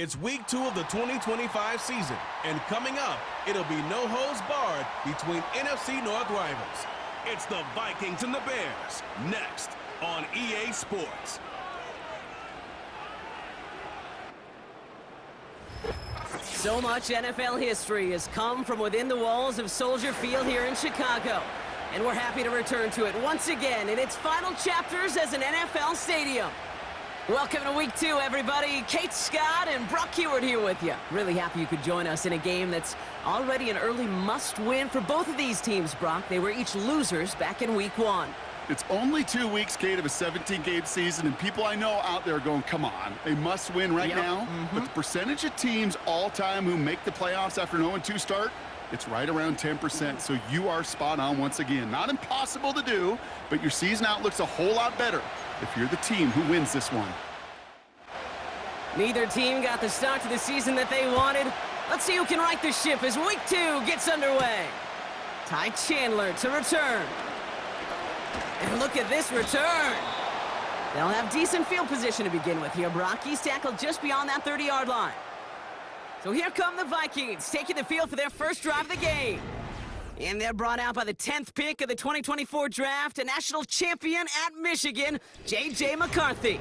It's week 2 of the 2025 season, and coming up, it'll be no holds barred between NFC North rivals. It's the Vikings and the Bears, next on EA Sports. So much NFL history has come from within the walls of Soldier Field here in Chicago. And we're happy to return to it once again in its final chapters as an NFL stadium. Welcome to week 2, everybody. Kate Scott and Brock Heward here with you. Really happy you could join us in a game that's already an early must-win for both of these teams, Brock. They were each losers back in week 1. It's only 2 weeks, Kate, of a 17-game season, and people I know out there are going, come on, a must-win right now. But the percentage of teams all-time who make the playoffs after an 0-2 start, it's right around 10%, so you are spot on once again. Not impossible to do, but your season outlook's a whole lot better if you're the team who wins this one. Neither team got the start to the season that they wanted. Let's see who can right the ship as week 2 gets underway. Ty Chandler to return. And look at this return. They'll have decent field position to begin with here, Brock. He's tackled just beyond that 30-yard line. So here come the Vikings, taking the field for their first drive of the game. And they're brought out by the 10th pick of the 2024 draft, a national champion at Michigan, J.J. McCarthy.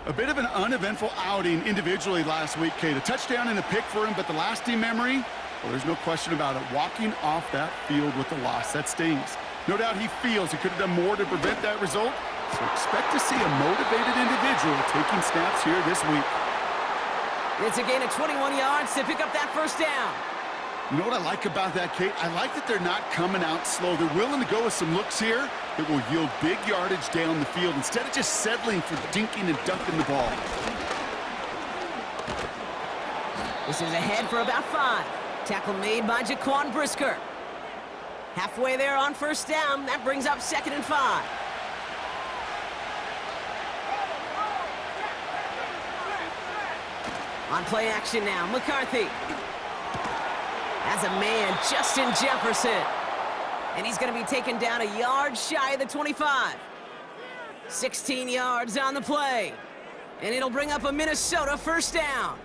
A bit of an uneventful outing individually last week, Kate. A touchdown and a pick for him, but the lasting memory, well, there's no question about it. Walking off that field with the loss, that stings. No doubt he feels he could have done more to prevent that result, so expect to see a motivated individual taking snaps here this week. It's a gain of 21 yards to pick up that first down. You know what I like about that, Kate? I like that they're not coming out slow. They're willing to go with some looks here that will yield big yardage down the field instead of just settling for dinking and dunking the ball. This is ahead for about 5. Tackle made by Jaquan Brisker. Halfway there on first down. That brings up 2nd and 5. On play action now, McCarthy. As a man, Justin Jefferson. And he's going to be taken down a yard shy of the 25. 16 yards on the play. And it'll bring up a Minnesota first down.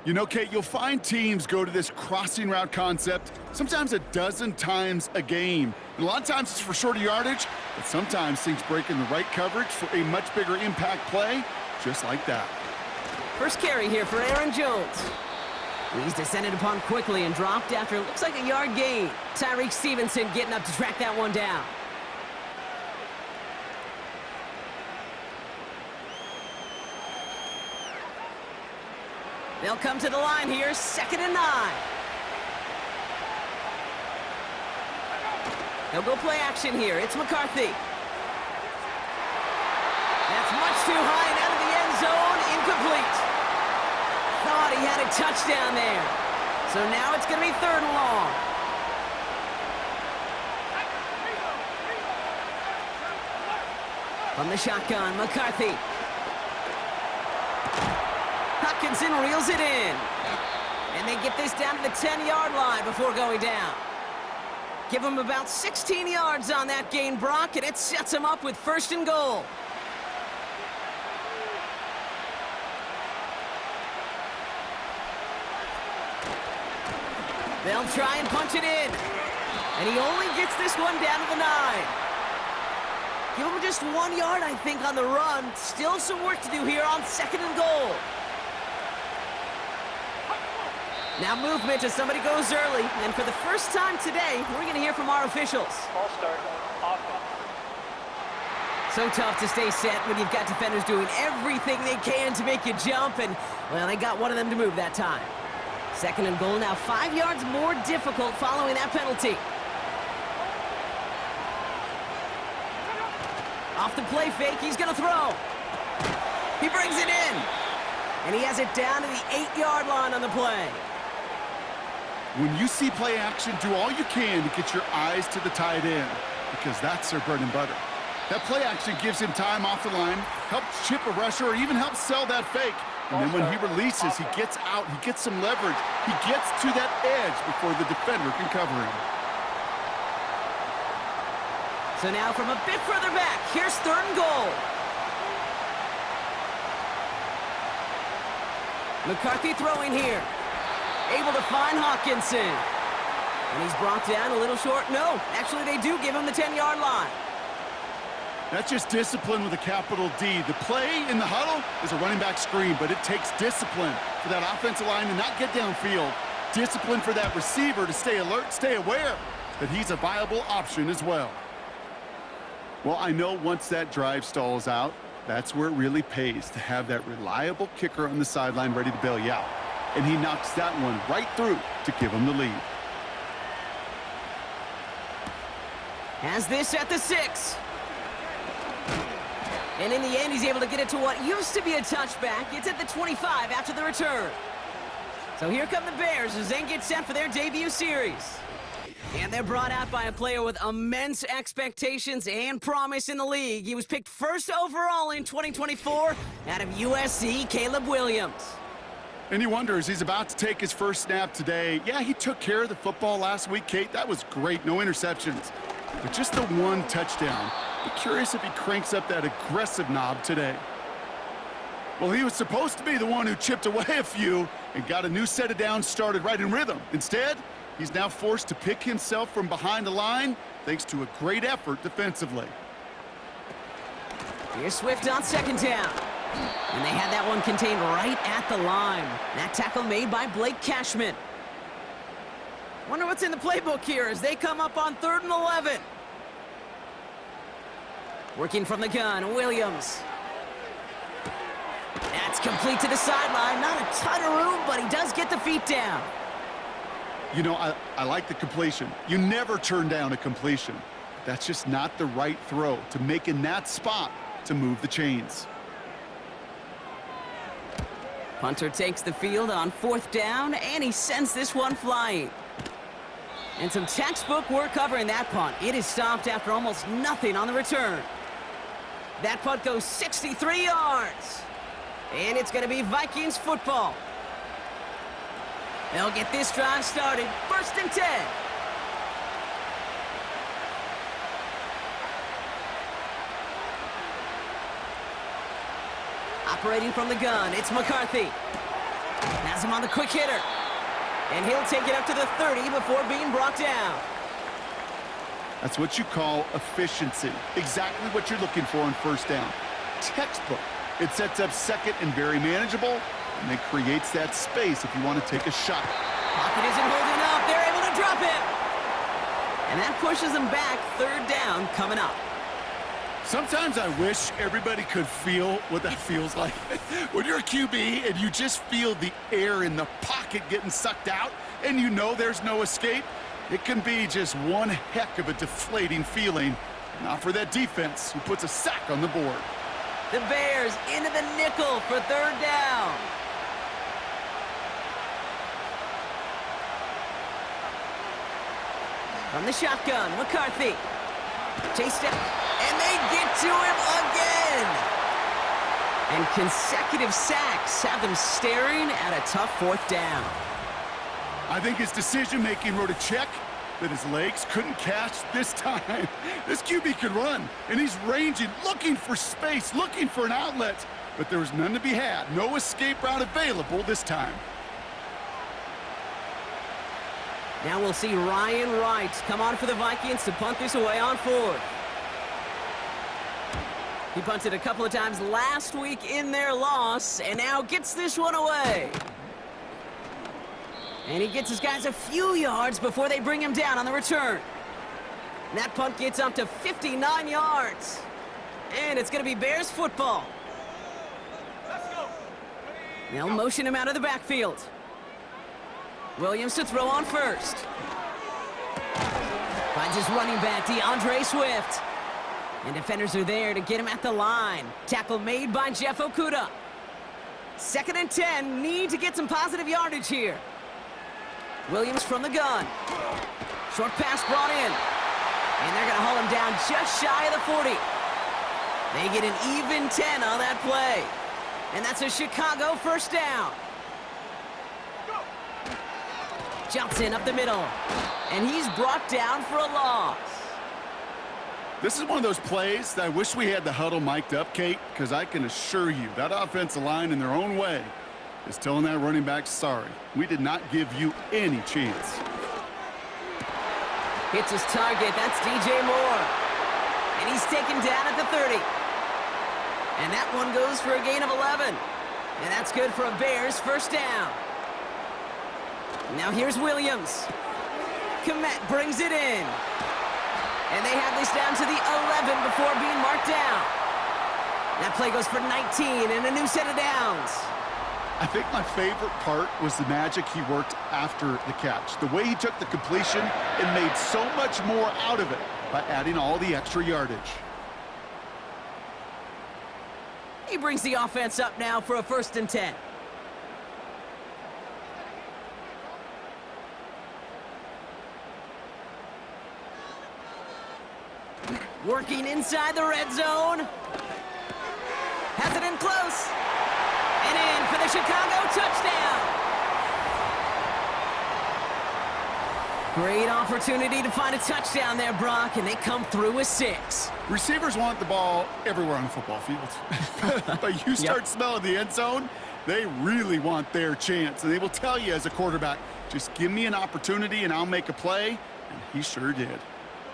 You know, Kate, you'll find teams go to this crossing route concept sometimes a dozen times a game. And a lot of times it's for shorter yardage, but sometimes things break in the right coverage for a much bigger impact play, just like that. First carry here for Aaron Jones. He's descended upon quickly and dropped after it looks like a yard gain. Tyreek Stevenson getting up to track that one down. They'll come to the line here, 2nd and 9. They'll go play action here. It's McCarthy. That's much too high and out of the end zone, incomplete. Thought he had a touchdown there. So now it's going to be 3rd and long. From the shotgun, McCarthy. Hutchinson reels it in. And they get this down to the 10-yard line before going down. Give them about 16 yards on that gain, Brock, and it sets them up with 1st and goal. They'll try and punch it in. And he only gets this one down to the 9. Give him just 1 yard, I think, on the run. Still some work to do here on 2nd and goal. Now movement as somebody goes early. And for the first time today, we're going to hear from our officials. Ball start. Offense. So tough to stay set when you've got defenders doing everything they can to make you jump. And, well, they got one of them to move that time. 2nd and goal now, 5 yards more difficult following that penalty. Off the play fake, he's going to throw. He brings it in. And he has it down to the 8-yard line on the play. When you see play action, do all you can to get your eyes to the tight end, because that's their bread and butter. That play action gives him time off the line, helps chip a rusher, or even helps sell that fake. And then when he releases, he gets out, he gets some leverage. He gets to that edge before the defender can cover him. So now from a bit further back, here's 3rd and goal. McCarthy throwing here. Able to find Hawkinson. And he's brought down a little short. No, actually they do give him the 10-yard line. That's just discipline with a capital D. The play in the huddle is a running back screen, but it takes discipline for that offensive line to not get downfield. Discipline for that receiver to stay alert, stay aware that he's a viable option as well. Well, I know once that drive stalls out, that's where it really pays to have that reliable kicker on the sideline ready to bail you out. And he knocks that one right through to give him the lead. Has this at the 6. And in the end, he's able to get it to what used to be a touchback. It's at the 25 after the return. So here come the Bears as they get set for their debut series. And they're brought out by a player with immense expectations and promise in the league. He was picked first overall in 2024 out of USC, Caleb Williams. And he wonders, he's about to take his first snap today. Yeah, he took care of the football last week, Kate. That was great, no interceptions. But just the one touchdown. Be curious if he cranks up that aggressive knob today. Well, he was supposed to be the one who chipped away a few and got a new set of downs started right in rhythm. Instead, he's now forced to pick himself from behind the line thanks to a great effort defensively. Here's Swift on second down. And they had that one contained right at the line. That tackle made by Blake Cashman. Wonder what's in the playbook here as they come up on 3rd and 11. Working from the gun, Williams. That's complete to the sideline. Not a ton of room, but he does get the feet down. You know, I like the completion. You never turn down a completion. That's just not the right throw to make in that spot to move the chains. Punter takes the field on 4th down, and he sends this one flying. And some textbook work covering that punt. It is stopped after almost nothing on the return. That punt goes 63 yards. And it's going to be Vikings football. They'll get this drive started. 1st and 10. Operating from the gun, it's McCarthy. Has him on the quick hitter. And he'll take it up to the 30 before being brought down. That's what you call efficiency. Exactly what you're looking for on 1st down. Textbook. It sets up 2nd and very manageable, and it creates that space if you want to take a shot. Pocket isn't holding up. They're able to drop it. And that pushes them back. 3rd down coming up. Sometimes I wish everybody could feel what that feels like. When you're a QB and you just feel the air in the pocket getting sucked out and you know there's no escape, it can be just one heck of a deflating feeling. Not for that defense who puts a sack on the board. The Bears into the nickel for 3rd down. From the shotgun, McCarthy. Chased it, and they get to him again. And consecutive sacks have them staring at a tough 4th down. I think his decision-making wrote a check that his legs couldn't catch this time. This QB could run, and he's ranging, looking for space, looking for an outlet. But there was none to be had. No escape route available this time. Now we'll see Ryan Wright come on for the Vikings to punt this away on 4th. He punted a couple of times last week in their loss, and now gets this one away. And he gets his guys a few yards before they bring him down on the return. And that punt gets up to 59 yards. And it's going to be Bears football. They'll motion him out of the backfield. Williams to throw on 1st. Finds his running back, DeAndre Swift. And defenders are there to get him at the line. Tackle made by Jeff Okudah. 2nd and 10, need to get some positive yardage here. Williams from the gun. Short pass brought in. And they're going to haul him down just shy of the 40. They get an even 10 on that play. And that's a Chicago 1st down. Jumps in up the middle. And he's brought down for a loss. This is one of those plays that I wish we had the huddle mic'd up, Kate, because I can assure you that offensive line in their own way is telling that running back, sorry, we did not give you any chance. Hits his target. That's DJ Moore. And he's taken down at the 30. And that one goes for a gain of 11. And that's good for a Bears first down. Now here's Williams. Komet brings it in. And they have this down to the 11 before being marked down. That play goes for 19 and a new set of downs. I think my favorite part was the magic he worked after the catch. The way he took the completion and made so much more out of it by adding all the extra yardage. He brings the offense up now for a 1st and 10. Working inside the red zone. Has it in close. And in for the Chicago touchdown. Great opportunity to find a touchdown there, Brock, and they come through with 6. Receivers want the ball everywhere on the football field. But you start smelling the end zone, they really want their chance. And they will tell you as a quarterback, just give me an opportunity and I'll make a play. And he sure did.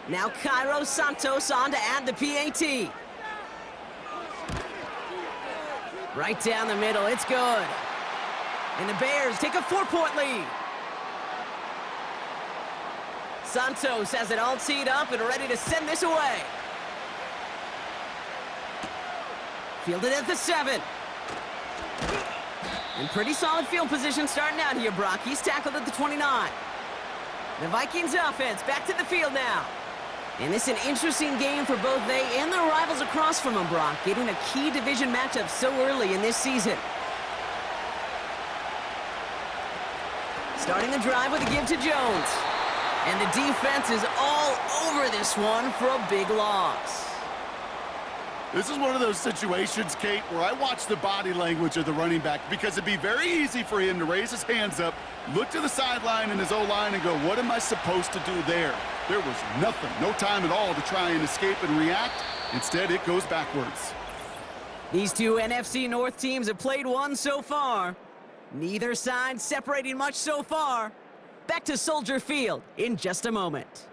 Now Cairo Santos on to add the PAT. Right down the middle, it's good. And the Bears take a 4-point lead. Santos has it all teed up and ready to send this away. Fielded at the 7. And pretty solid field position starting out here, Brock. He's tackled at the 29. The Vikings offense back to the field now. And it's an interesting game for both they and their rivals across from them, Brock, getting a key division matchup so early in this season. Starting the drive with a give to Jones. And the defense is all over this one for a big loss. This is one of those situations, Kate, where I watch the body language of the running back because it'd be very easy for him to raise his hands up, look to the sideline in his O-line and go, what am I supposed to do there? There was nothing, no time at all to try and escape and react. Instead, it goes backwards. These two NFC North teams have played one so far. Neither side separating much so far. Back to Soldier Field in just a moment.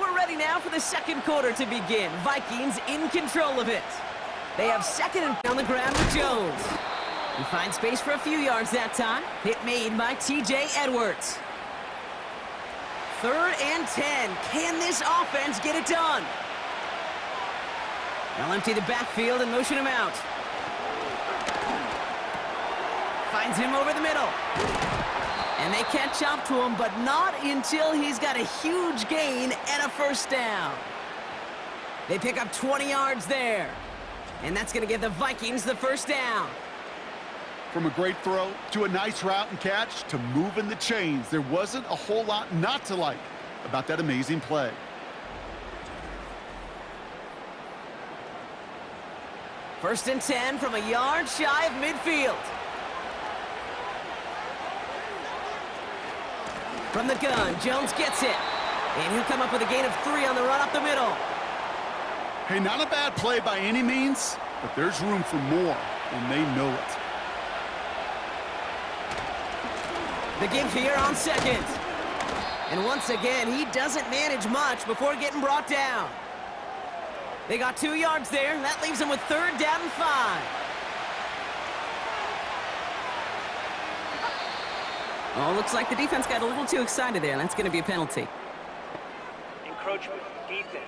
We're ready now for the second quarter to begin. Vikings in control of it. They have 2nd and on the ground with Jones. He finds space for a few yards that time. Hit made by TJ Edwards. 3rd and 10. Can this offense get it done? They'll empty the backfield and motion him out. Finds him over the middle. And they catch up to him, but not until he's got a huge gain and a 1st down. They pick up 20 yards there. And that's going to give the Vikings the 1st down. From a great throw to a nice route and catch to moving the chains, there wasn't a whole lot not to like about that amazing play. First and 10 from a yard shy of midfield. From the gun, Jones gets it. And he'll come up with a gain of 3 on the run up the middle. Hey, not a bad play by any means, but there's room for more, and they know it. The give here on 2nd. And once again, he doesn't manage much before getting brought down. They got 2 yards there. That leaves them with 3rd down and 5. Oh, looks like the defense got a little too excited there. That's going to be a penalty. Encroachment, defense.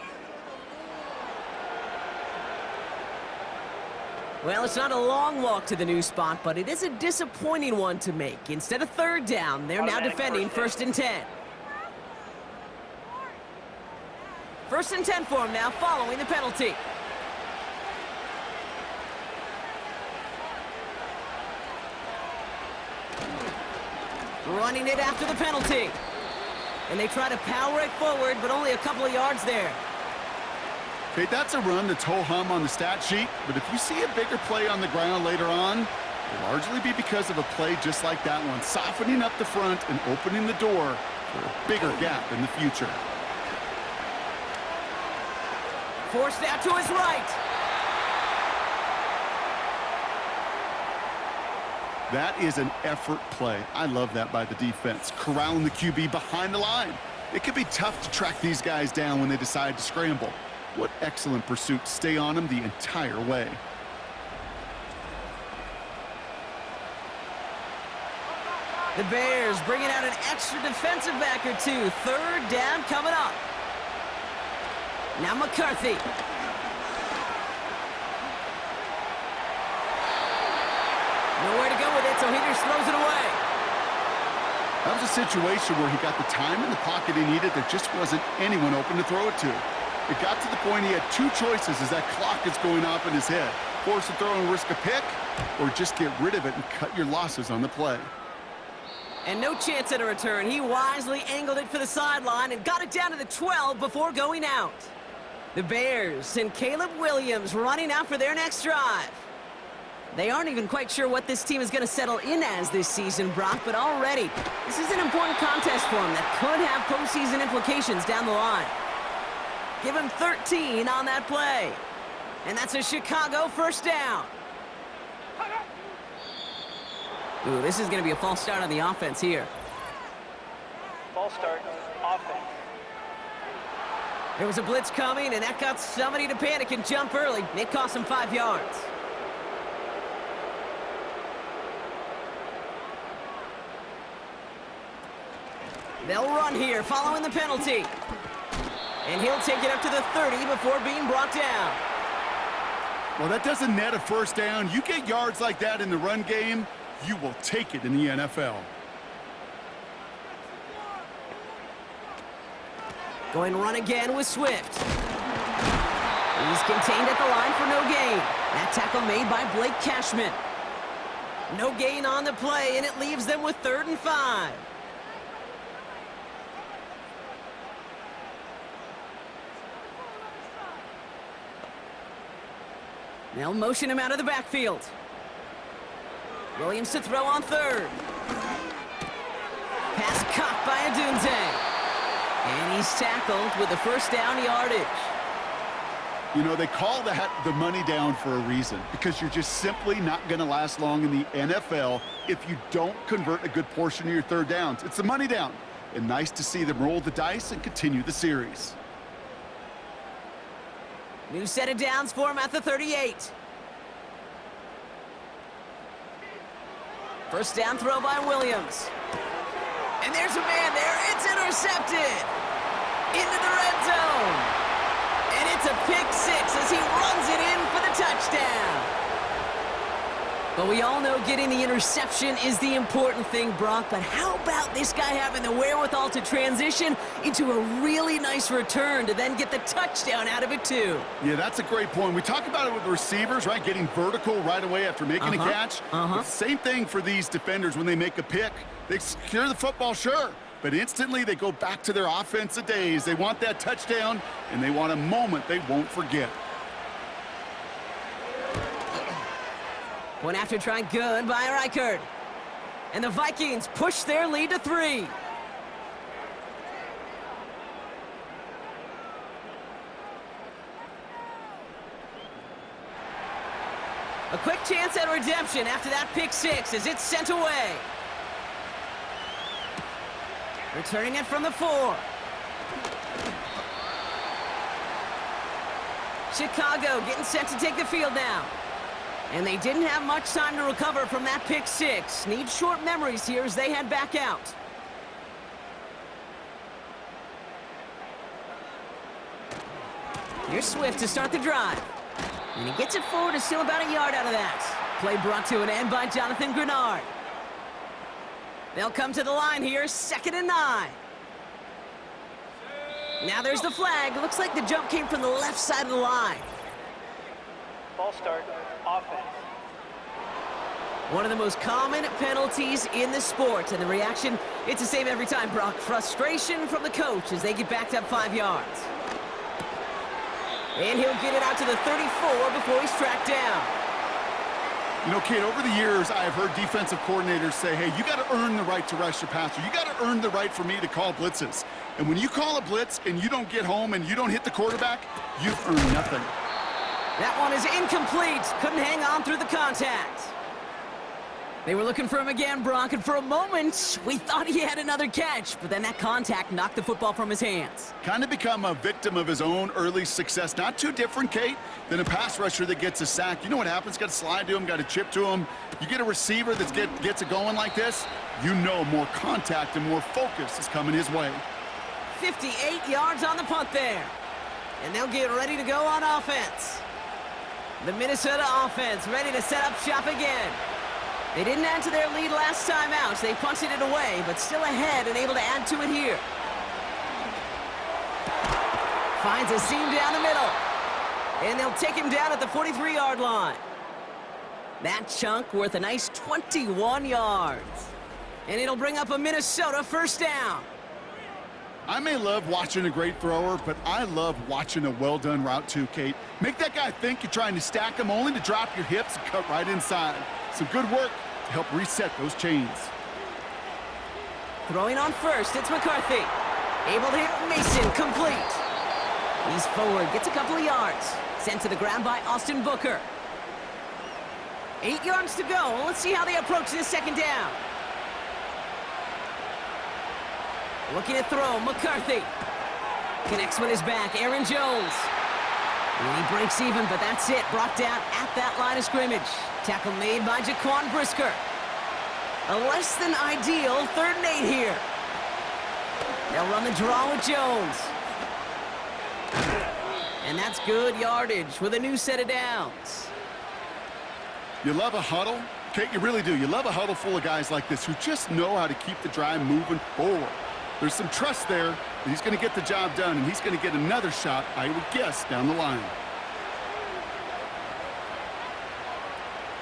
Well, it's not a long walk to the new spot, but it is a disappointing one to make. Instead of 3rd down, they're now defending 1st and 10. 1st and 10 for him now, following the penalty. Running it after the penalty. And they try to power it forward, but only a couple of yards there. Okay, that's a run that's ho-hum on the stat sheet, but if you see a bigger play on the ground later on, it'll largely be because of a play just like that one, softening up the front and opening the door for a bigger gap in the future. Forced out to his right. That is an effort play. I love that by the defense. Corralling the QB behind the line. It can be tough to track these guys down when they decide to scramble. What excellent pursuit to stay on them the entire way. The Bears bringing out an extra defensive back or two. Third down coming up. Now McCarthy. Nowhere to go with it, so he just throws it away. That was a situation where he got the time in the pocket he needed. There just wasn't anyone open to throw it to. It got to the point he had two choices as that clock is going off in his head. Force a throw and risk a pick, or just get rid of it and cut your losses on the play. And no chance at a return. He wisely angled it for the sideline and got it down to the 12 before going out. The Bears send Caleb Williams running out for their next drive. They aren't even quite sure what this team is going to settle in as this season, Brock, but already, this is an important contest for them that could have postseason implications down the line. Give him 13 on that play. And that's a Chicago first down. Ooh, this is going to be a false start on the offense here. False start, offense. There was a blitz coming, and that got somebody to panic and jump early. It cost him 5 yards. They'll run here, following the penalty. And he'll take it up to the 30 before being brought down. Well, that doesn't net a first down. You get yards like that in the run game, you will take it in the NFL. Going run again with Swift. He's contained at the line for no gain. That tackle made by Blake Cashman. No gain on the play, and it leaves them with 3rd and 5. They'll motion him out of the backfield. Williams to throw on 3rd. Pass caught by Adunze. And he's tackled with the first down yardage. You know, they call that the money down for a reason, because you're just simply not going to last long in the NFL if you don't convert a good portion of your 3rd downs. It's the money down. And nice to see them roll the dice and continue the series. New set of downs for him at the 38. First down throw by Williams. And there's a man there. It's intercepted. Into the red zone. And it's a pick 6 as he runs it in for the touchdown. But we all know getting the interception is the important thing, Brock. But how about this guy having the wherewithal to transition into a really nice return to then get the touchdown out of it, too? Yeah, that's a great point. We talk about it with receivers, right? Getting vertical right away after making a catch. Same thing for these defenders when they make a pick. They secure the football, sure, but instantly they go back to their offensive days. They want that touchdown, and they want a moment they won't forget. One after try good by Reichert. And the Vikings push their lead to 3. A quick chance at redemption after that pick 6 as it's sent away. Returning it from the 4. Chicago getting set to take the field now. And they didn't have much time to recover from that pick 6. Need short memories here as they head back out. Here's Swift to start the drive. And he gets it forward to still about a yard out of that. Play brought to an end by Jonathan Grenard. They'll come to the line here, 2nd and 9. Now there's the flag. Looks like the jump came from the left side of the line. False start, offense. One of the most common penalties in the sport, and the reaction, it's the same every time, Brock. Frustration from the coach as they get backed up 5 yards. And he'll get it out to the 34 before he's tracked down. You know, Kate, over the years, I have heard defensive coordinators say, hey, you got to earn the right to rush your passer. You got to earn the right for me to call blitzes. And when you call a blitz and you don't get home and you don't hit the quarterback, you've earned nothing. That one is incomplete. Couldn't hang on through the contact. They were looking for him again, Brock, and for a moment, we thought he had another catch, but then that contact knocked the football from his hands. Kind of become a victim of his own early success. Not too different, Kate, than a pass rusher that gets a sack. You know what happens? Got to slide to him, got to chip to him. You get a receiver that gets it going like this, you know more contact and more focus is coming his way. 58 yards on the punt there. And they'll get ready to go on offense. The Minnesota offense ready to set up shop again. They didn't add to their lead last time out. They punted it away, but still ahead and able to add to it here. Finds a seam down the middle. And they'll take him down at the 43-yard line. That chunk worth a nice 21 yards. And it'll bring up a Minnesota first down. I may love watching a great thrower, but I love watching a well-done route too, Kate. Make that guy think you're trying to stack him only to drop your hips and cut right inside. Some good work to help reset those chains. Throwing on first, it's McCarthy. Able to hit Mason, complete. He's forward, gets a couple of yards. Sent to the ground by Austin Booker. 8 yards to go. Let's see how they approach this second down. Looking to throw, McCarthy. Connects with his back, Aaron Jones. And he breaks even, but that's it. Brought down at that line of scrimmage. Tackle made by Jaquan Brisker. A less than ideal 3rd and 8 here. They'll run the draw with Jones. And that's good yardage with a new set of downs. You love a huddle? Kate, you really do. You love a huddle full of guys like this who just know how to keep the drive moving forward. There's some trust there that he's going to get the job done, and he's going to get another shot, I would guess, down the line.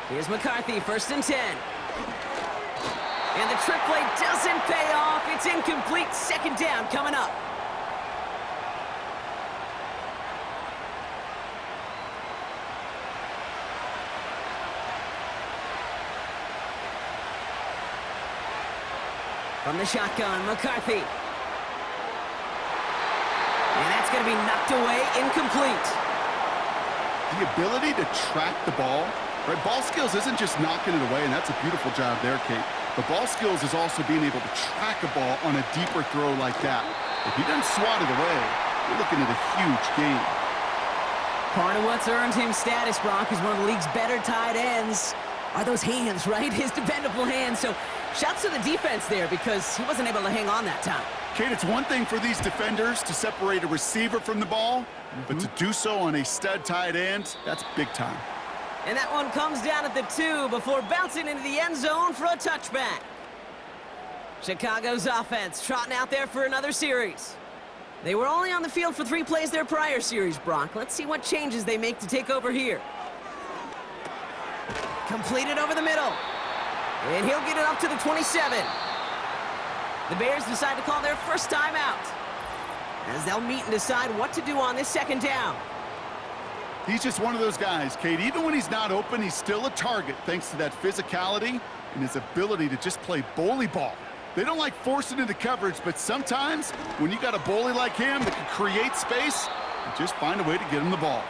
Here's McCarthy, 1st and 10. And the trick play doesn't pay off. It's incomplete. 2nd down coming up. From the shotgun, McCarthy. And that's going to be knocked away, incomplete. The ability to track the ball, right? Ball skills isn't just knocking it away, and that's a beautiful job there, Kate. But ball skills is also being able to track a ball on a deeper throw like that. If he doesn't swat it away, you're looking at a huge game. Part of what's earned him status, Brock, is one of the league's better tight ends. Are those hands, right? His dependable hands. So shouts to the defense there because he wasn't able to hang on that time. Kate, it's one thing for these defenders to separate a receiver from the ball, but to do so on a stud tight end, that's big time. And that one comes down at the 2 before bouncing into the end zone for a touchback. Chicago's offense trotting out there for another series. They were only on the field for 3 plays their prior series, Brock. Let's see what changes they make to take over here. Completed over the middle. And he'll get it up to the 27. The Bears decide to call their first timeout as they'll meet and decide what to do on this 2nd down. He's just one of those guys, Kate. Even when he's not open, he's still a target thanks to that physicality and his ability to just play bully ball. They don't like forcing into coverage, but sometimes when you got a bully like him that can create space, you just find a way to get him the ball.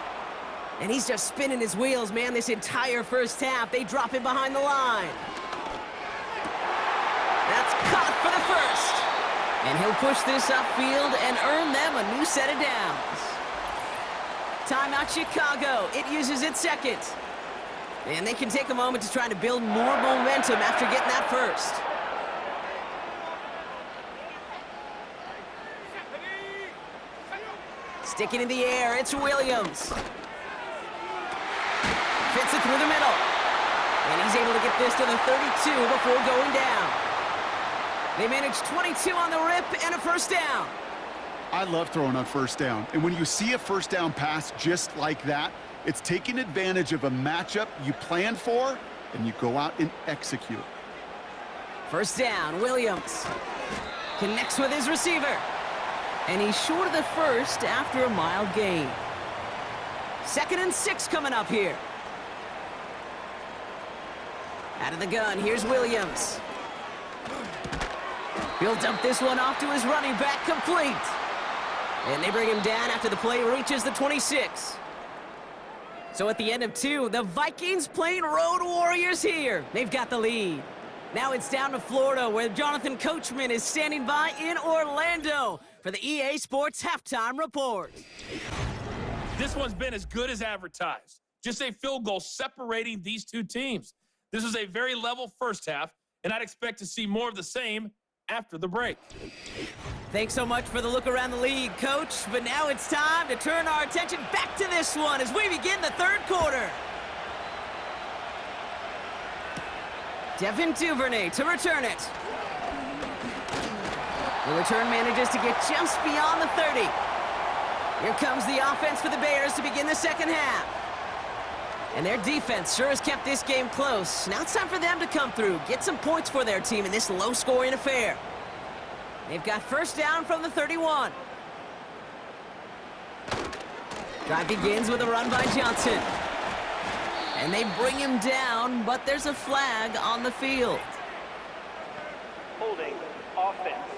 And he's just spinning his wheels, man, this entire first half. They drop him behind the line. That's caught for the first. And he'll push this upfield and earn them a new set of downs. Timeout Chicago. It uses its 2nd. And they can take a moment to try to build more momentum after getting that first. Sticking in the air, it's Williams. Fits it through the middle. And he's able to get this to the 32 before going down. They managed 22 on the rip and a first down. I love throwing on first down. And when you see a first down pass just like that, it's taking advantage of a matchup you planned for, and you go out and execute. First down, Williams. Connects with his receiver. And he's short of the first after a mild gain. 2nd and 6 coming up here. Out of the gun, here's Williams. He'll dump this one off to his running back, complete. And they bring him down after the play reaches the 26. So at the end of 2, the Vikings playing Road Warriors here. They've got the lead. Now it's down to Florida, where Jonathan Coachman is standing by in Orlando for the EA Sports Halftime Report. This one's been as good as advertised. Just a field goal separating these two teams. This is a very level first half, and I'd expect to see more of the same after the break. Thanks so much for the look around the league, Coach. But now it's time to turn our attention back to this one as we begin the third quarter. Devin Duvernay to return it. The return manages to get just beyond the 30. Here comes the offense for the Bears to begin the second half. And their defense sure has kept this game close. Now it's time for them to come through, get some points for their team in this low-scoring affair. They've got first down from the 31. Drive begins with a run by Johnson. And they bring him down, but there's a flag on the field. Holding offense.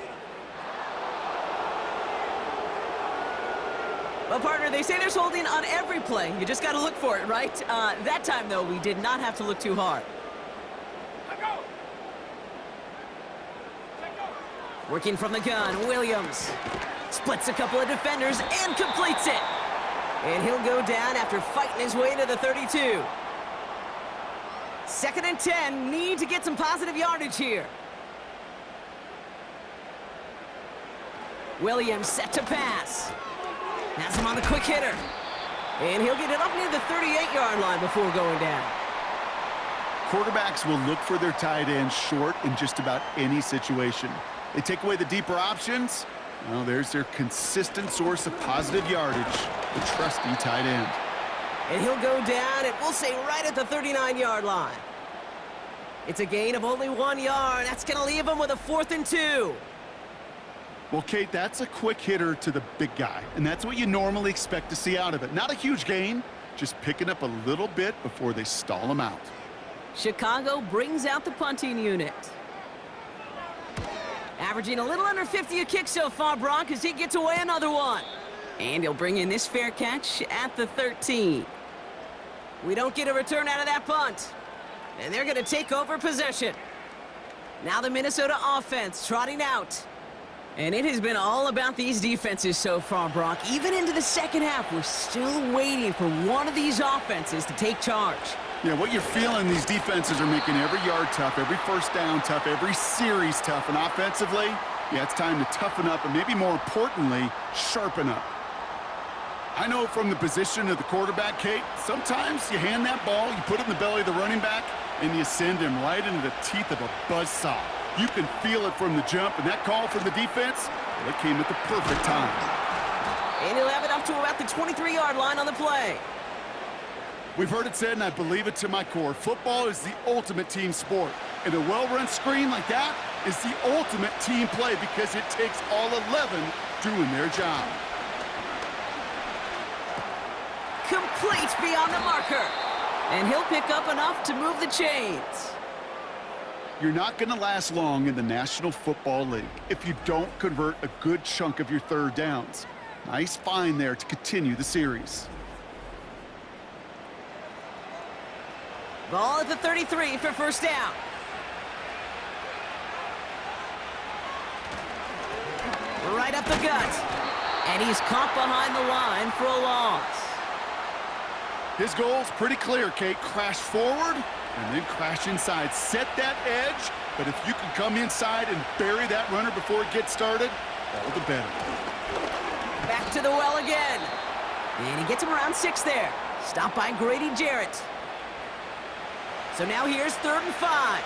Well, partner, they say there's holding on every play. You just got to look for it, right? That time, though, we did not have to look too hard. Working from the gun, Williams splits a couple of defenders and completes it. And he'll go down after fighting his way to the 32. 2nd and 10, need to get some positive yardage here. Williams set to pass. Has him on the quick hitter. And he'll get it up near the 38-yard line before going down. Quarterbacks will look for their tight end short in just about any situation. They take away the deeper options. Well, there's their consistent source of positive yardage, the trusty tight end. And he'll go down, and we'll say right at the 39-yard line. It's a gain of only 1 yard. That's going to leave him with a 4th and 2. Well, Kate, that's a quick hitter to the big guy, and that's what you normally expect to see out of it. Not a huge gain, just picking up a little bit before they stall him out. Chicago brings out the punting unit. Averaging a little under 50 a kick so far, Brock, as he gets away another one. And he'll bring in this fair catch at the 13. We don't get a return out of that punt. And they're going to take over possession. Now the Minnesota offense trotting out. And it has been all about these defenses so far, Brock. Even into the second half, we're still waiting for one of these offenses to take charge. Yeah, what you're feeling, these defenses are making every yard tough, every first down tough, every series tough. And offensively, yeah, it's time to toughen up and maybe more importantly, sharpen up. I know from the position of the quarterback, Kate, sometimes you hand that ball, you put it in the belly of the running back, and you send him right into the teeth of a buzzsaw. You can feel it from the jump, and that call from the defense, well, it came at the perfect time. And he'll have it up to about the 23-yard line on the play. We've heard it said, and I believe it to my core, football is the ultimate team sport. And a well-run screen like that is the ultimate team play because it takes all 11 doing their job. Complete beyond the marker. And he'll pick up enough to move the chains. You're not going to last long in the National Football League if you don't convert a good chunk of your third downs. Nice find there to continue the series. Ball at the 33 for first down. Right up the gut. And he's caught behind the line for a loss. His goal's pretty clear, Kate. Crash forward and then crash inside. Set that edge, but if you can come inside and bury that runner before it gets started, all the better. Back to the well again. And he gets him around 6 there. Stopped by Grady Jarrett. So now here's 3rd and 5.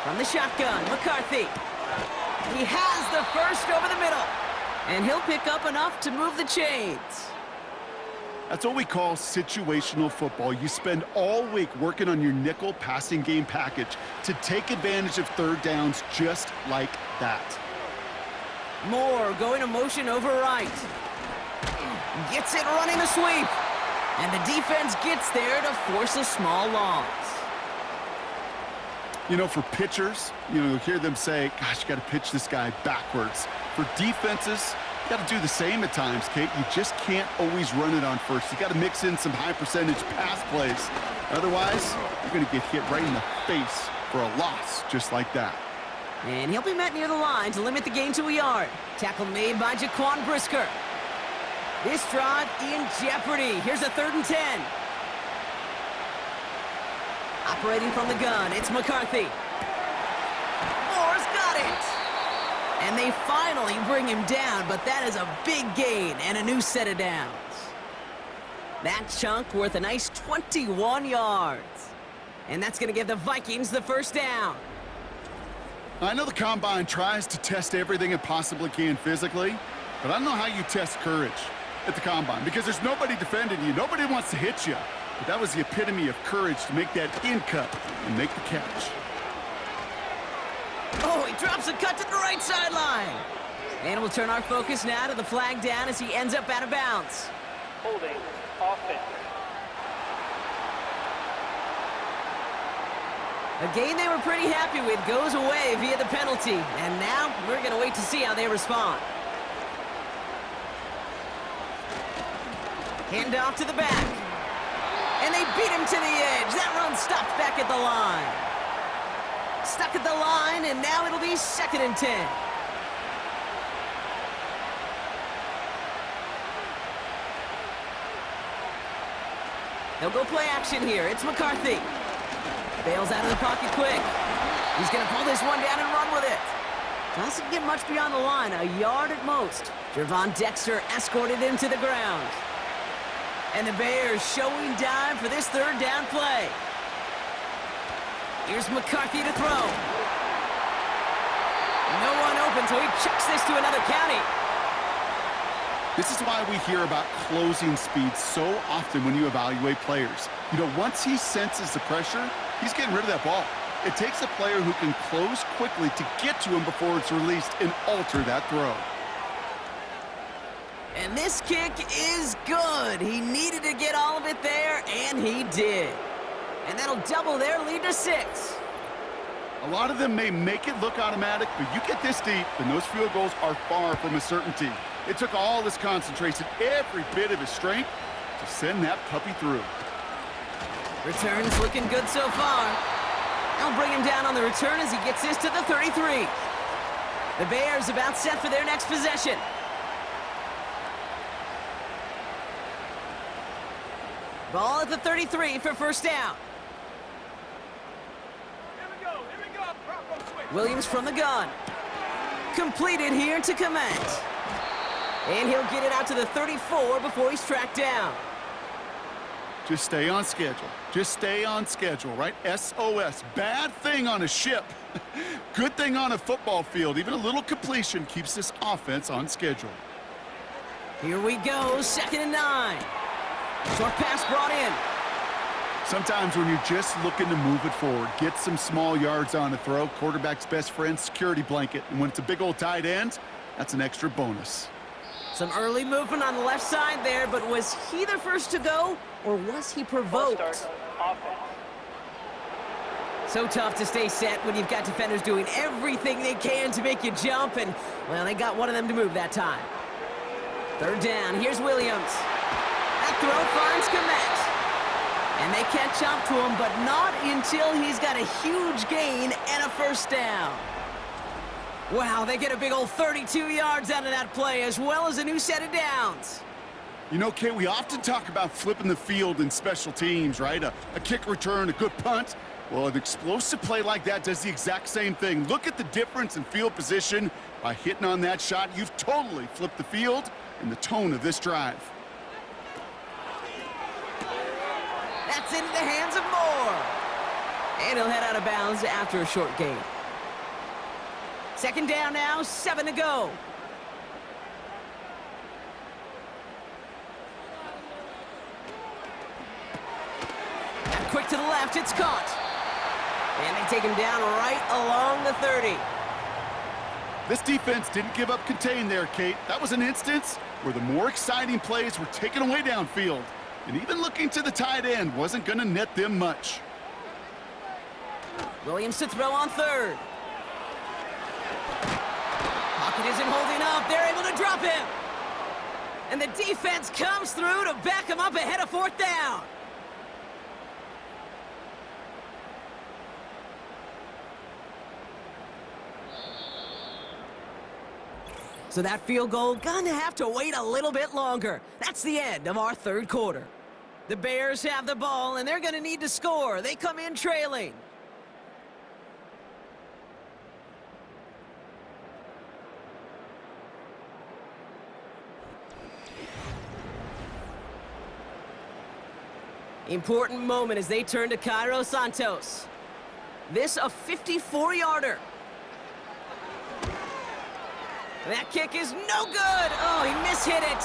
From the shotgun, McCarthy. He has the first over the middle. And he'll pick up enough to move the chains. That's what we call situational football. You spend all week working on your nickel passing game package to take advantage of third downs just like that. Moore going to motion over right. Gets it running the sweep. And the defense gets there to force a small loss. You know, for pitchers, you'll hear them say, gosh, you got to pitch this guy backwards. For defenses, you got to do the same at times, Kate. You just can't always run it on first. You got to mix in some high percentage pass plays. Otherwise, you're going to get hit right in the face for a loss just like that. And he'll be met near the line to limit the gain to a yard. Tackle made by Jaquan Brisker. This drive in jeopardy. Here's a 3rd and 10. Operating from the gun, it's McCarthy. Moore's got it. And they finally bring him down, but that is a big gain and a new set of downs. That chunk worth a nice 21 yards. And that's going to give the Vikings the first down. I know the Combine tries to test everything it possibly can physically, but I don't know how you test courage at the Combine because there's nobody defending you. Nobody wants to hit you. But that was the epitome of courage to make that in cut and make the catch. Oh, he drops a cut to the right sideline. And we'll turn our focus now to the flag down as he ends up out of bounds. Holding offense. A game they were pretty happy with goes away via the penalty. And now we're going to wait to see how they respond. Hand off to the back. And they beat him to the edge. That run stopped back at the line. Stuck at the line, and now it'll be 2nd and 10. They'll go play action here. It's McCarthy. Bails out of the pocket quick. He's going to pull this one down and run with it. Doesn't get much beyond the line, a yard at most. Gervon Dexter escorted him to the ground. And the Bears showing dive for this 3rd down play. Here's McCarthy to throw. No one open, so he chucks this to another county. This is why we hear about closing speed so often when you evaluate players. Once he senses the pressure, he's getting rid of that ball. It takes a player who can close quickly to get to him before it's released and alter that throw. And this kick is good. He needed to get all of it there, and he did. And that'll double their lead to 6. A lot of them may make it look automatic, but you get this deep, and those field goals are far from a certainty. It took all his concentration, every bit of his strength, to send that puppy through. Return's looking good so far. They'll bring him down on the return as he gets this to the 33. The Bears about set for their next possession. Ball at the 33 for first down. Here we go. Williams from the gun. Completed here to Komet. And he'll get it out to the 34 before he's tracked down. Just stay on schedule. Just stay on schedule, right? SOS. Bad thing on a ship. Good thing on a football field. Even a little completion keeps this offense on schedule. Here we go, 2nd and 9. Short pass brought in. Sometimes when you're just looking to move it forward, get some small yards on a throw, quarterback's best friend, security blanket. And when it's a big old tight end, that's an extra bonus. Some early movement on the left side there, but was he the first to go, or was he provoked? Start offense. So tough to stay set when you've got defenders doing everything they can to make you jump, and, well, they got one of them to move that time. 3rd down, here's Williams. That throw finds Komet. And they catch up to him, but not until he's got a huge gain and a first down. Wow, they get a big old 32 yards out of that play, as well as a new set of downs. Kate, we often talk about flipping the field in special teams, right? A kick return, a good punt. Well, an explosive play like that does the exact same thing. Look at the difference in field position. By hitting on that shot, you've totally flipped the field and the tone of this drive. That's into the hands of Moore. And he'll head out of bounds after a short gain. 2nd down now, 7 to go. And quick to the left, it's caught. And they take him down right along the 30. This defense didn't give up contain there, Kate. That was an instance where the more exciting plays were taken away downfield. And even looking to the tight end wasn't going to net them much. Williams to throw on third. Pocket isn't holding up. They're able to drop him. And the defense comes through to back him up ahead of fourth down. So that field goal gonna have to wait a little bit longer. That's the end of our third quarter. The Bears have the ball, and they're gonna need to score. They come in trailing. Important moment as they turn to Cairo Santos. This a 54-yarder. That kick is no good. Oh, he mishit it.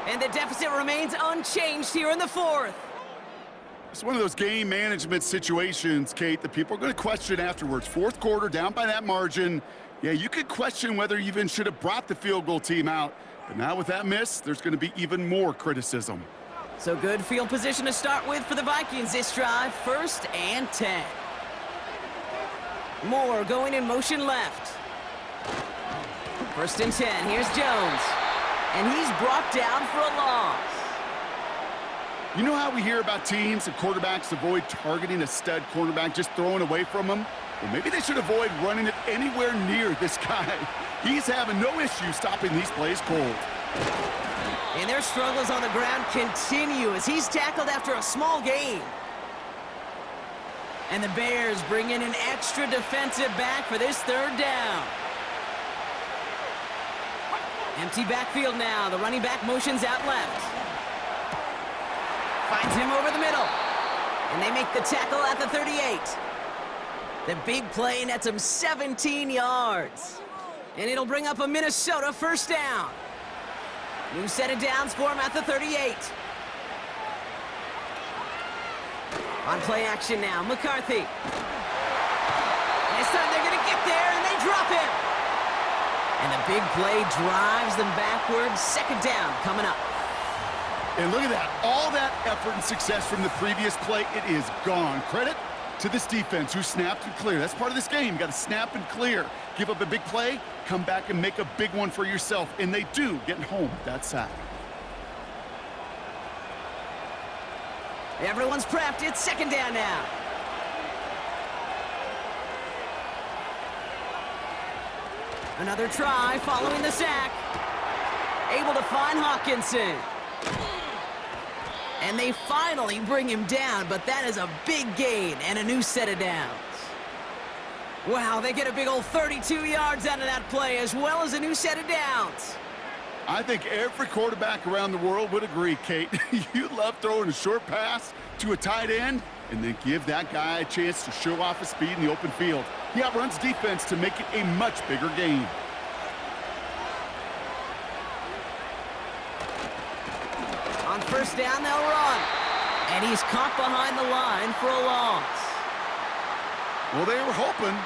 And the deficit remains unchanged here in the fourth. It's one of those game management situations, Kate, that people are going to question afterwards. Fourth quarter, down by that margin. Yeah, you could question whether you even should have brought the field goal team out. But now with that miss, there's going to be even more criticism. So good field position to start with for the Vikings this drive. 1st and 10. Moore going in motion left. 1st and 10. Here's Jones. And he's brought down for a loss. You know how we hear about teams and quarterbacks avoid targeting a stud cornerback, just throwing away from him? Well, maybe they should avoid running it anywhere near this guy. He's having no issue stopping these plays cold. And their struggles on the ground continue as he's tackled after a small gain. And the Bears bring in an extra defensive back for this 3rd down. Empty backfield now. The running back motions out left. Finds him over the middle. And they make the tackle at the 38. The big play nets him 17 yards. And it'll bring up a Minnesota 1st down. New set of downs for him at the 38. On play action now, McCarthy. This time they're going to get there, and they drop him. And the big play drives them backwards. 2nd down coming up. And look at that. All that effort and success from the previous play, it is gone. Credit to this defense who snapped and cleared. That's part of this game. You got to snap and clear. Give up a big play, come back and make a big one for yourself. And they do, getting home with that sack. Everyone's prepped. It's 2nd down now. Another try following the sack. Able to find Hawkinson. And they finally bring him down, but that is a big gain and a new set of downs. Wow, they get a big old 32 yards out of that play, as well as a new set of downs. I think every quarterback around the world would agree, Kate. You love throwing a short pass to a tight end and then give that guy a chance to show off his speed in the open field. He outruns defense to make it a much bigger gain. On 1st down, they'll run. And he's caught behind the line for a loss. Well, they were hoping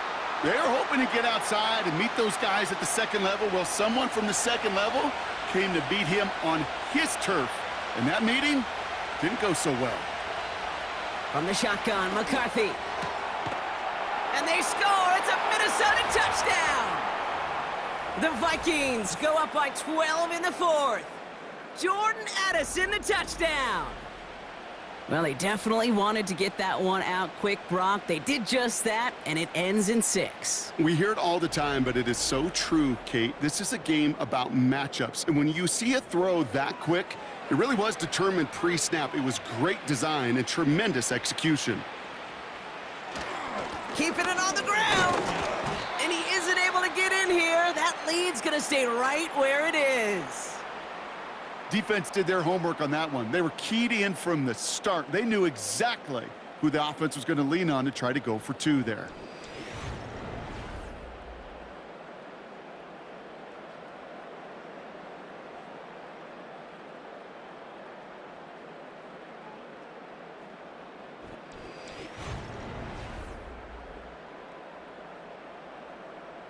to get outside and meet those guys at the 2nd level. Well, someone from the 2nd level came to beat him on his turf. And that meeting didn't go so well. From the shotgun, McCarthy. And they score. It's a Minnesota touchdown. The Vikings go up by 12 in the 4th. Jordan Addison, the touchdown. Well, they definitely wanted to get that one out quick, Brock. They did just that, and it ends in 6. We hear it all the time, but it is so true, Kate. This is a game about matchups. And when you see a throw that quick, it really was determined pre-snap. It was great design and tremendous execution. Keeping it on the ground. And he isn't able to get in here. That lead's going to stay right where it is. Defense did their homework on that one. They were keyed in from the start. They knew exactly who the offense was going to lean on to try to go for 2 there.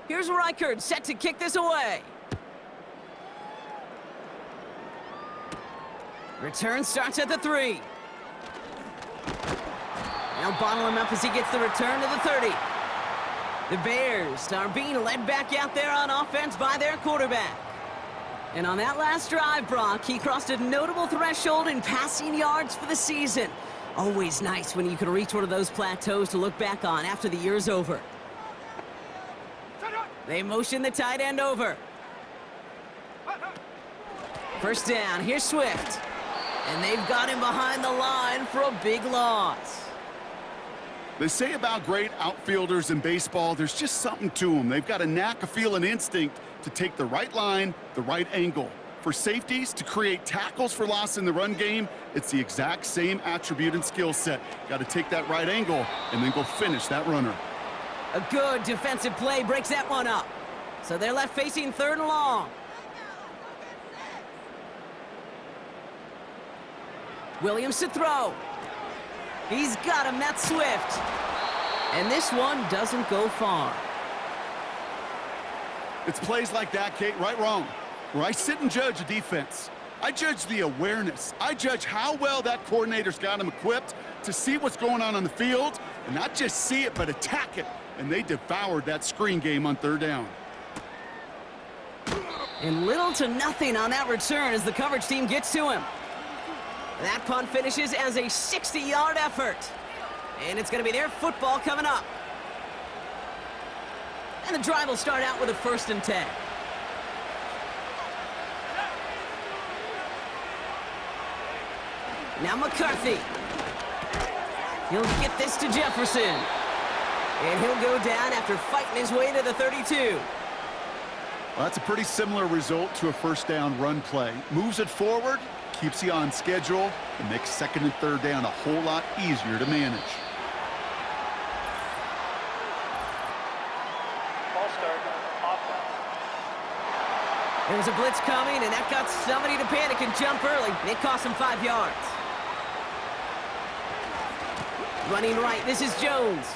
Here's Reichard set to kick this away. Return starts at the 3. Now bottle him up as he gets the return to the 30. The Bears are being led back out there on offense by their quarterback. And on that last drive, Brock, he crossed a notable threshold in passing yards for the season. Always nice when you can reach one of those plateaus to look back on after the year's over. They motion the tight end over. First down, here's Swift. And they've got him behind the line for a big loss. They say about great outfielders in baseball, there's just something to them. They've got a knack, a feel, and instinct to take the right line, the right angle. For safeties, to create tackles for loss in the run game, it's the exact same attribute and skill set. Got to take that right angle and then go finish that runner. A good defensive play breaks that one up. So they're left facing 3rd and long. Williams to throw. He's got him, that's Swift. And this one doesn't go far. It's plays like that, Kate, right, wrong, where I sit and judge a defense. I judge the awareness. I judge how well that coordinator's got him equipped to see what's going on the field, and not just see it, but attack it. And they devoured that screen game on 3rd down. And little to nothing on that return as the coverage team gets to him. That punt finishes as a 60-yard effort. And it's going to be their football coming up. And the drive will start out with a 1st and 10. Now McCarthy. He'll get this to Jefferson. And he'll go down after fighting his way to the 32. Well, that's a pretty similar result to a 1st down run play. Moves it forward, keeps you on schedule, and makes 2nd and 3rd down a whole lot easier to manage. Ball start, offense. There was a blitz coming, and that got somebody to panic and jump early. It cost him 5 yards. Running right, this is Jones.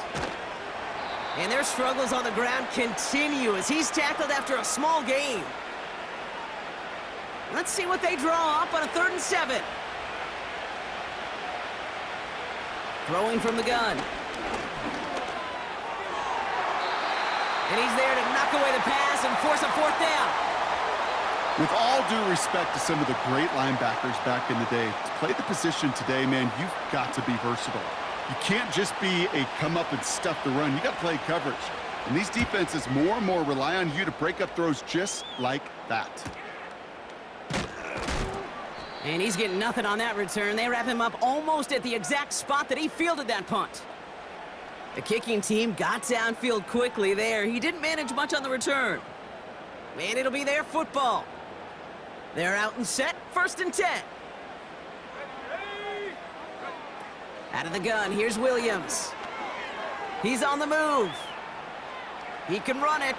And their struggles on the ground continue as he's tackled after a small gain. Let's see what they draw up on a 3rd and 7. Throwing from the gun. And he's there to knock away the pass and force a 4th down. With all due respect to some of the great linebackers back in the day, to play the position today, man, you've got to be versatile. You can't just be a come up and stuff the run. You got to play coverage. And these defenses more and more rely on you to break up throws just like that. And he's getting nothing on that return. They wrap him up almost at the exact spot that he fielded that punt. The kicking team got downfield quickly there. He didn't manage much on the return. And it'll be their football. They're out and set, 1st and 10. Out of the gun, here's Williams. He's on the move. He can run it.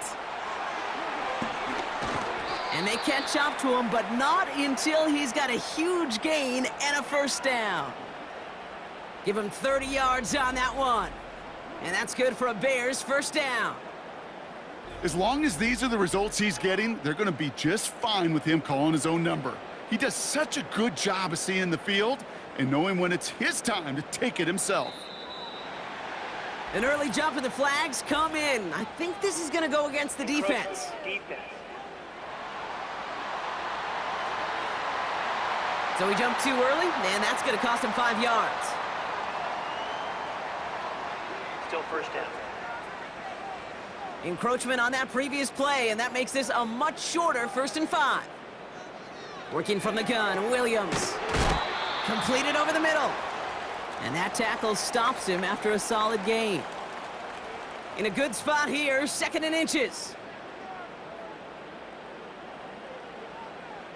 And they catch up to him, but not until he's got a huge gain and a 1st down. Give him 30 yards on that one. And that's good for a Bears 1st down. As long as these are the results he's getting, they're going to be just fine with him calling his own number. He does such a good job of seeing the field and knowing when it's his time to take it himself. An early jump and the flags come in. I think this is going to go against the defense. So he jumped too early, and that's going to cost him 5 yards. Still 1st down. Encroachment on that previous play, and that makes this a much shorter 1st and 5. Working from the gun, Williams. Completed over the middle. And that tackle stops him after a solid gain. In a good spot here, 2nd and inches.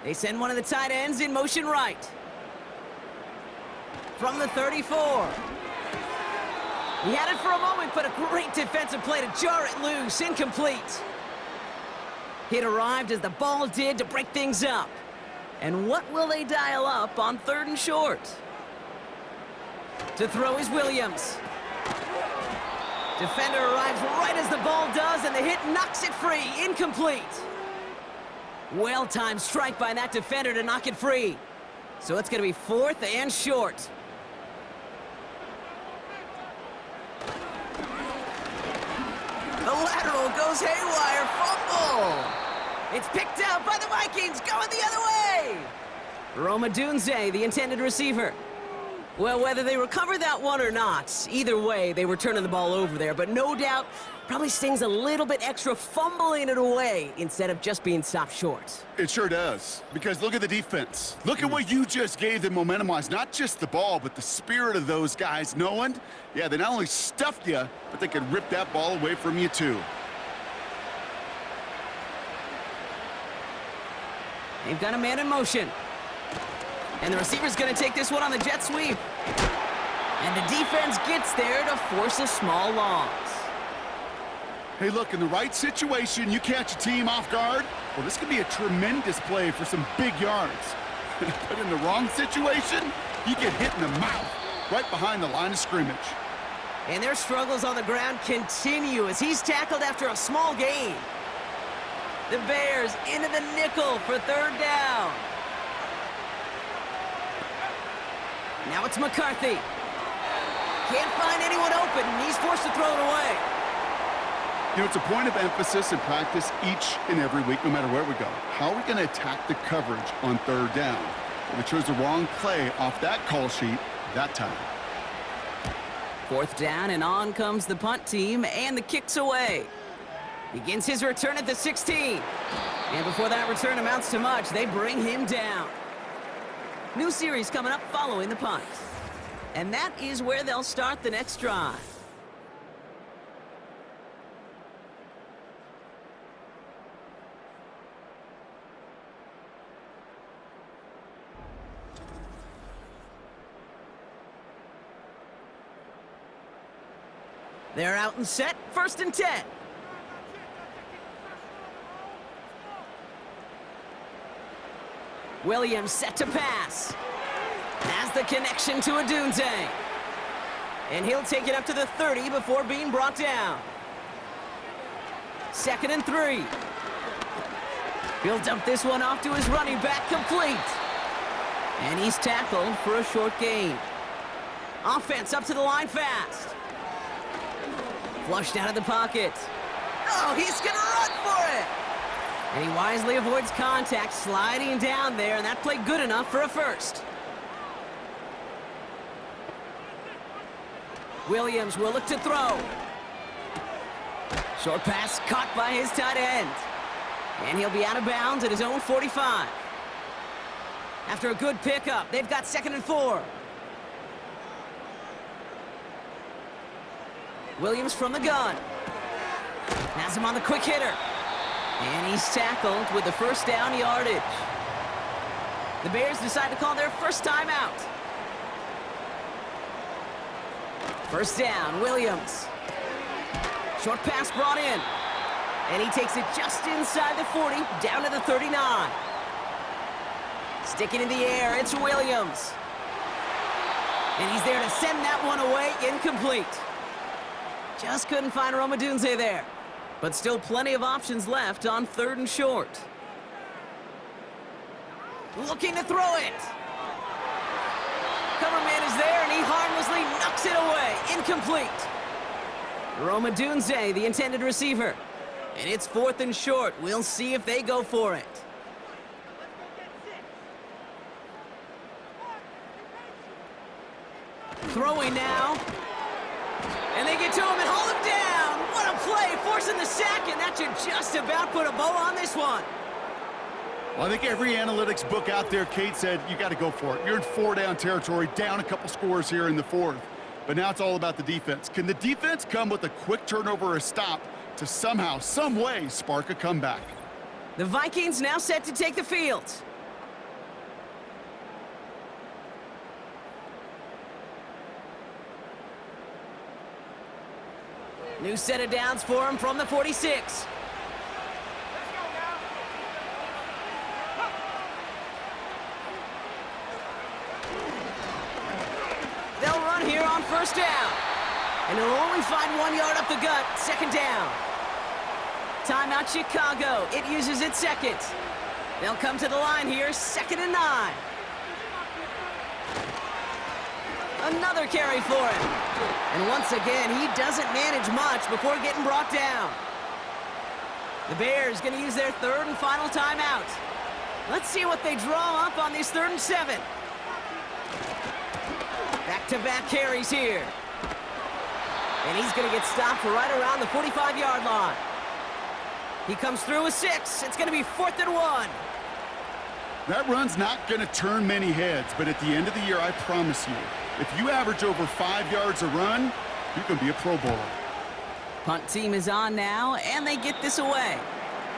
They send one of the tight ends in motion right. From the 34. He had it for a moment, but a great defensive play to jar it loose. Incomplete. It arrived as the ball did to break things up. And what will they dial up on 3rd and short? To throw is Williams. Defender arrives right as the ball does, and the hit knocks it free. Incomplete. Well-timed strike by that defender to knock it free. So it's going to be 4th and short. The lateral goes haywire. Fumble. It's picked out by the Vikings, going the other way. Roma Dunze, the intended receiver. Well, whether they recover that one or not, either way, they were turning the ball over there. But no doubt, probably stings a little bit extra fumbling it away instead of just being stopped short. It sure does, because look at the defense. Look at what you just gave them momentum-wise. Not just the ball, but the spirit of those guys knowing, yeah, they not only stuffed you, but they could rip that ball away from you too. They've got a man in motion. And the receiver's going to take this one on the jet sweep. And the defense gets there to force a small loss. Hey, look, in the right situation, you catch a team off guard. Well, this could be a tremendous play for some big yards. But in the wrong situation, you get hit in the mouth right behind the line of scrimmage. And their struggles on the ground continue as he's tackled after a small gain. The Bears into the nickel for 3rd down. Now it's McCarthy. Can't find anyone open, and he's forced to throw it away. You know, it's a point of emphasis in practice each and every week, no matter where we go. How are we going to attack the coverage on 3rd down? Well, we chose the wrong play off that call sheet that time. 4th down, and on comes the punt team, and the kick's away. Begins his return at the 16. And before that return amounts to much, they bring him down. New series coming up following the punt. And that is where they'll start the next drive. They're out and set, 1st and 10. Williams set to pass. Has the connection to Adunze. And he'll take it up to the 30 before being brought down. 2nd and 3. He'll dump this one off to his running back, complete. And he's tackled for a short gain. Offense up to the line fast. Flushed out of the pocket. Oh, he's gonna run for it! And he wisely avoids contact, sliding down there, and that played good enough for a 1st. Williams will look to throw. Short pass caught by his tight end. And he'll be out of bounds at his own 45. After a good pickup, they've got 2nd and 4. Williams from the gun. Has him on the quick hitter. And he's tackled with the 1st down yardage. The Bears decide to call their 1st timeout. 1st down, Williams. Short pass brought in. And he takes it just inside the 40, down to the 39. Sticking in the air, it's Williams. And he's there to send that one away, incomplete. Just couldn't find Roma Dunze there. But still plenty of options left on 3rd and short. Looking to throw it. Cover man is there, and he harmlessly knocks it away. Incomplete. Roma Dunze, the intended receiver. And it's 4th and short. We'll see if they go for it. Throwing now. And they get to him and hold him down. What a play, forcing the sack, and that should just about put a bow on this one. Well, I think every analytics book out there, Kate, said you got to go for it. You're in 4-down territory, down a couple scores here in the 4th. But now it's all about the defense. Can the defense come with a quick turnover or a stop to somehow, some way, spark a comeback? The Vikings now set to take the field. New set of downs for him from the 46. They'll run here on 1st down. And he'll only find 1 yard up the gut, 2nd down. Timeout Chicago. It uses its 2nd. They'll come to the line here, 2nd and 9. Another carry for him. And once again, he doesn't manage much before getting brought down. The Bears going to use their third and final timeout. Let's see what they draw up on these 3rd and 7. Back-to-back carries here. And he's going to get stopped right around the 45-yard line. He comes through with 6. It's going to be 4th and 1. That run's not going to turn many heads, but at the end of the year, I promise you, if you average over 5 yards a run, you can be a Pro Bowler. Punt team is on now, and they get this away.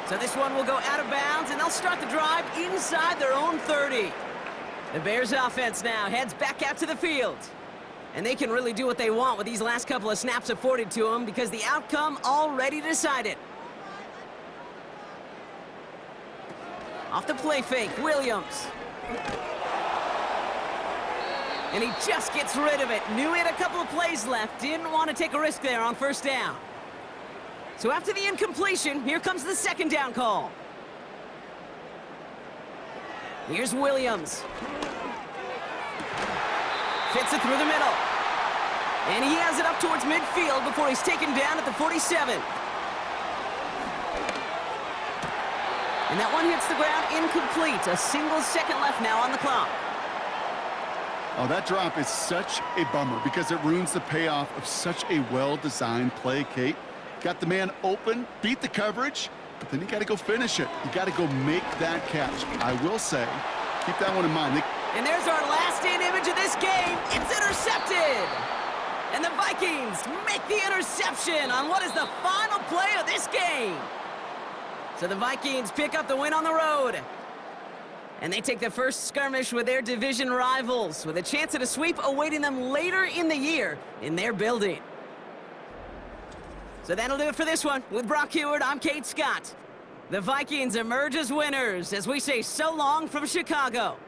So this one will go out of bounds, and they'll start the drive inside their own 30. The Bears offense now heads back out to the field. And they can really do what they want with these last couple of snaps afforded to them because the outcome already decided. Off the play fake, Williams. And he just gets rid of it. Knew he had a couple of plays left. Didn't want to take a risk there on 1st down. So after the incompletion, here comes the 2nd down call. Here's Williams. Fits it through the middle. And he has it up towards midfield before he's taken down at the 47. And that one hits the ground incomplete. A single second left now on the clock. Oh, that drop is such a bummer because it ruins the payoff of such a well-designed play, Kate. Got the man open, beat the coverage, but then you got to go finish it. You got to go make that catch. I will say, keep that one in mind. And there's our last-in image of this game. It's intercepted. And the Vikings make the interception on what is the final play of this game. So the Vikings pick up the win on the road. And they take the first skirmish with their division rivals, with a chance at a sweep awaiting them later in the year in their building. So that'll do it for this one. With Brock Heward, I'm Kate Scott. The Vikings emerge as winners as we say so long from Chicago.